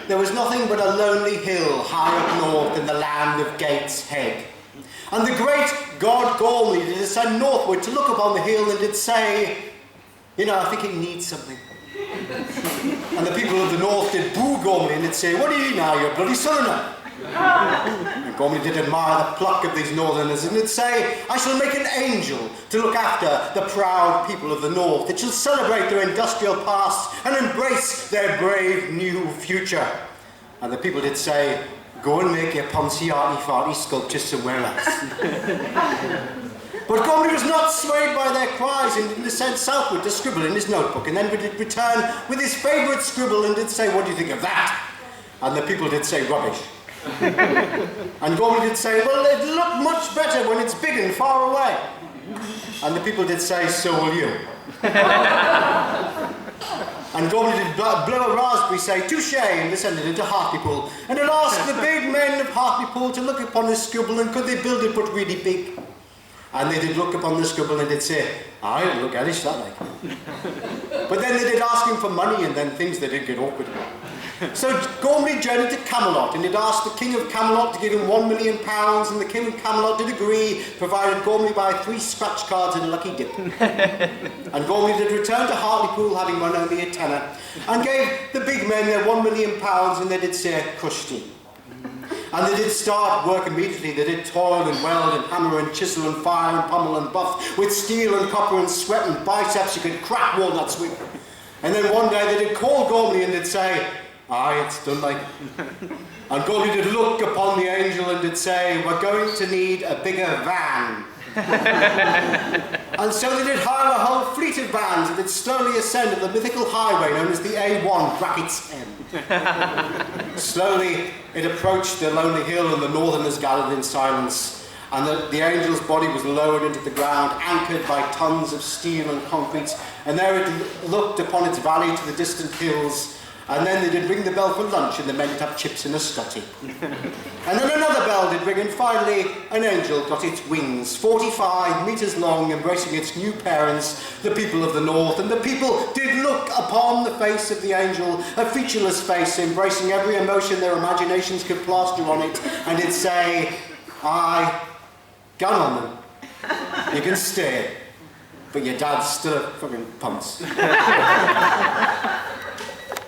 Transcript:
there was nothing but a lonely hill high up north in the land of Gateshead. And the great god Gormley did ascend northward to look upon the hill and did say, you know, I think it needs something. And the people of the north did boo Gormley and did say, what are you now, you bloody southerner? And Gormley did admire the pluck of these northerners and did say, I shall make an angel to look after the proud people of the north. It shall celebrate their industrial past and embrace their brave new future. And the people did say, go and make your poncy arty farty sculpture somewhere else. But Gormley was not swayed by their cries and did sent southward to scribble in his notebook, and then did return with his favourite scribble and did say, what do you think of that? And the people did say, rubbish. And Gormley did say, well, it'll look much better when it's big and far away. And the people did say, so will you. And Gormley did blow a raspberry, say, touché, and descended into Hartlepool, and had asked the big men of Hartlepool to look upon his scribble, and could they build it but really big? And they did look upon the scribble and did say, aye, it'll look hellish that like. But then they did ask him for money, and then things they did get awkward. So Gormley journeyed to Camelot and did ask the King of Camelot to give him £1 million, and the King of Camelot did agree, provided Gormley buy 3 scratch cards and a lucky dip. And Gormley did return to Hartlepool, having won only a tenner, and gave the big men their £1 million, and they did say, crushed him. And they did start work immediately. They did toil and weld and hammer and chisel and fire and pummel and buff with steel and copper and sweat and biceps you could crack walnuts with. And then one day they did call Gormley and they'd say, aye, it's done like. And Gormley did look upon the angel and did say, we're going to need a bigger van. And so they did hire a whole fleet of vans that did slowly ascend the mythical highway known as the A1 brackets M. Slowly it approached the lonely hill and the northerners gathered in silence, and the angel's body was lowered into the ground, anchored by tons of steel and concrete, and there it looked upon its valley to the distant hills. And then they did ring the bell for lunch, and the men did have chips in a scotty. And then another bell did ring, and finally an angel got its wings, 45 metres long, embracing its new parents, the people of the north. And the people did look upon the face of the angel, a featureless face, embracing every emotion their imaginations could plaster on it, and did say, aye, gun on them. You can stay, but your dad's still a fucking punce.